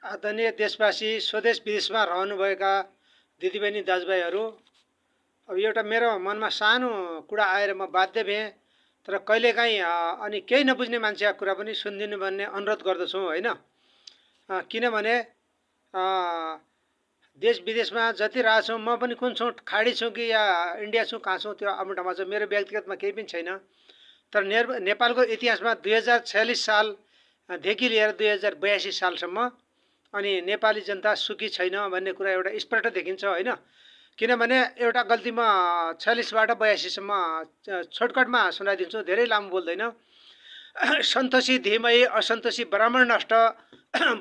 आदरणीय देशवासी, स्वदेश विदेशमा रहनुभएका दिदीबहिनी दाजुभाइहरू, अब एउटा मेरो मनमा सानो कुरा आएर म बाध्य भएँ। तर कहिलेकाहीँ अनि केही नबुझ्ने मान्छेको कुरा पनि सुनिदिनु भन्ने अनुरोध गर्दछु होइन। किनभने देश विदेशमा जति रहेछौँ, म पनि कुन छु, खाडी छु कि या इन्डिया छु, कहाँ छु, त्यो आफ्नो ठाउँमा छ। मेरो व्यक्तिगतमा केही पनि छैन। तर नेपालको इतिहासमा 2046 सालदेखि लिएर 2082 सालसम्म अनि नेपाली जनता सुखी छैन भन्ने कुरा एउटा स्पष्ट देखिन्छ होइन। किनभने एउटा गल्ती म 46बाट 82सम्म सर्टकटमा सुनाइदिन्छु, धेरै लामो बोल्दैन। सन्तोषी धीमही असन्तोषी ब्राह्मण नष्ट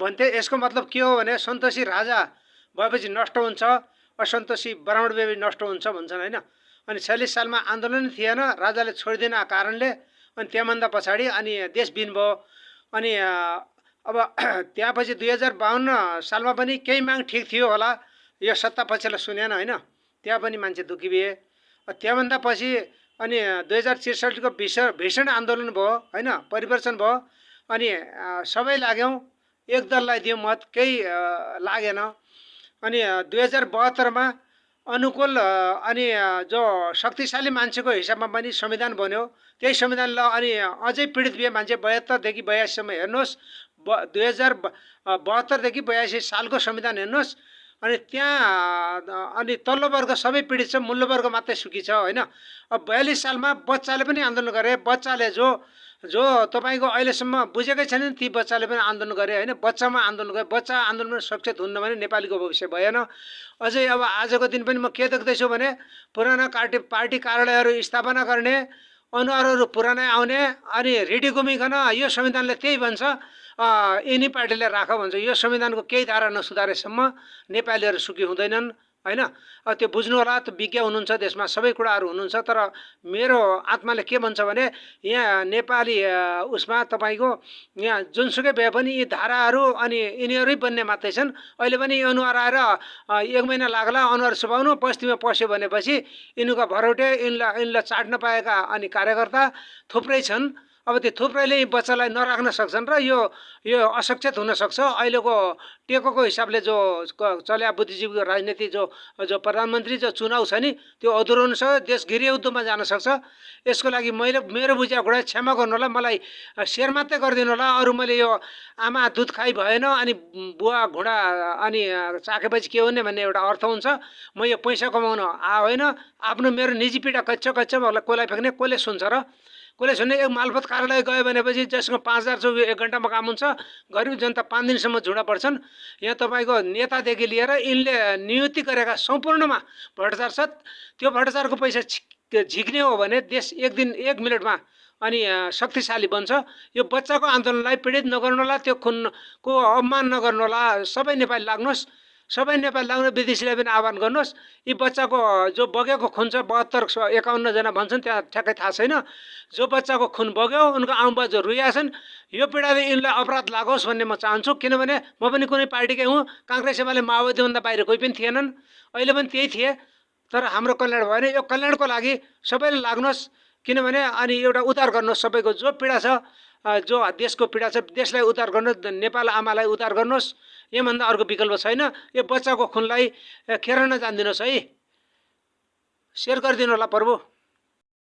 भन्थे। यसको मतलब के हो भने सन्तोषी राजा भएपछि नष्ट हुन्छ, असन्तोषी ब्राह्मण भएपछि नष्ट हुन्छ भन्छन् होइन। अनि 46 सालमा आन्दोलन थिएन, राजाले छोडिदिन कारणले, अनि त्यहाँभन्दा पछाडि अनि देश बिन भयो। अनि अब त्यहाँपछि 2052 सालमा पनि केही माग ठिक थियो होला, यो सत्ता पक्षलाई सुनेन होइन, त्यहाँ पनि मान्छे दुखी भए। त्यहाँभन्दा पछि अनि 2063को भीषण आन्दोलन भयो होइन, परिवर्तन भयो। अनि सबै लाग्यौँ, एक दललाई दियौँ मत, केही लागेन। अनि 2072मा अनुकूल अनि जो शक्तिशाली मान्छेको हिसाबमा पनि संविधान बन्यो। त्यही संविधानलाई अनि अझै पीडित भए मान्छे 72देखि 82सम्म हेर्नुहोस्, 2072देखि 82 सालको संविधान हेर्नुहोस्। अनि त्यहाँ अनि तल्लो वर्ग सबै पीडित छ, मुल्लो वर्ग मात्रै सुखी छ होइन। अब 42 सालमा बच्चाले पनि आन्दोलन गरे। बच्चाले जो तपाईँको अहिलेसम्म बुझेकै छैन ती बच्चाले पनि आन्दोलन गरे होइन। बच्चामा आन्दोलन गरे, बच्चा आन्दोलनमा सक्षम हुन्न भने नेपालीको भविष्य भएन। अझै अब आजको दिन पनि म के देख्दैछु भने पुराना पार्टी कार्यालयहरू स्थापना गर्ने, अनुहारहरू पुरानै आउने, अनि रेडी घुमिकन यो संविधानले त्यही भन्छ, यिनी पार्टीले राख भन्छ। यो संविधानको केही धारा नसुधारेसम्म नेपालीहरू सुखी हुँदैनन् होइन। त्यो बुझ्नु होला। त्यो विज्ञ हुनुहुन्छ, देशमा सबै कुराहरू हुनुहुन्छ। तर मेरो आत्माले के भन्छ भने यहाँ नेपाली उसमा तपाईँको यहाँ जुनसुकै भए पनि यी धाराहरू अनि यिनीहरू बन्ने मात्रै छन्। अहिले पनि अनुहार आएर 1 महिना लाग्ला अनुहार सुपाउनु, बस्तीमा पस्यो भनेपछि यिनीको भरौटे, यिनलाई चाट्न पाएका अनि कार्यकर्ता थुप्रै छन्। अब त्यो थुप्रैले बच्चालाई नराख्न सक्छन् र यो असक्षत हुनसक्छ। अहिलेको टेकोको हिसाबले जो चल्या बुद्धिजीवीको राजनीति जो प्रधानमन्त्री जो चुनाव छ नि, त्यो अधुरो हुनसक्छ, देश गृहयुद्धमा जान सक्छ। यसको लागि मेरो बुझेको कुरा क्षमा गर्नु होला, मलाई सेयर मात्रै गरिदिनु होला। अरू मैले यो आमा दुध खाइ भएन अनि बुवा घुँडा अनि चाखेपछि के हुने भन्ने एउटा अर्थ हुन्छ। म यो पैसा कमाउन होइन, आफ्नो मेरो निजी पीडा कच्चा कसलाई फ्याँक्ने, कसले सुन्छ र? कसले सुन्ने? एक मालपोत कार्यालय गयो भनेपछि जसको 5000 छ 1 घन्टामा काम हुन्छ, गरिब जनता 5 दिनसम्म झुडा पर्छन्। यहाँ तपाईँको नेतादेखि लिएर यिनले नियुक्ति गरेका सम्पूर्णमा भ्रष्टाचार छ। त्यो भ्रष्टाचारको पैसा झिक्ने हो भने देश 1 मिनटमा अनि शक्तिशाली बन्छ। यो बच्चाको आन्दोलनलाई पीडित नगर्नु होला, त्यो खुनको अपमान नगर्नु होला। सबै नेपाली लाग्नुहोस्, सबै नेपाली लाग्नु, विदेशीलाई पनि आह्वान गर्नुहोस्। यी बच्चाको जो बगेको खुन छ, 72-51 जना भन्छन्, त्यहाँ ठ्याक्कै थाहा छैन। जो बच्चाको खुन बग्यो, उनको आमाबुवा जो रुया छन्, यो पीडाले यिनलाई अपराध लागोस् भन्ने म चाहन्छु। किनभने म पनि कुनै पार्टीकै हुँ। काङ्ग्रेस एमाले माओवादीभन्दा बाहिर कोही पनि थिएनन्, अहिले पनि त्यही थिए। तर हाम्रो कल्याण भयो भने यो कल्याणको लागि सबैले लाग्नुहोस्। किनभने अनि एउटा उद्धार गर्नुहोस्, सबैको जो पीडा छ, जो देशको पीडा छ, देशलाई उद्धार गर्नुहोस्, नेपाल आमालाई उद्धार गर्नुहोस्। योभन्दा अर्को विकल्प छैन। यो बच्चाको खुनलाई खेर नजान्दिनुहोस् है। सेयर गरिदिनु होला प्रभु।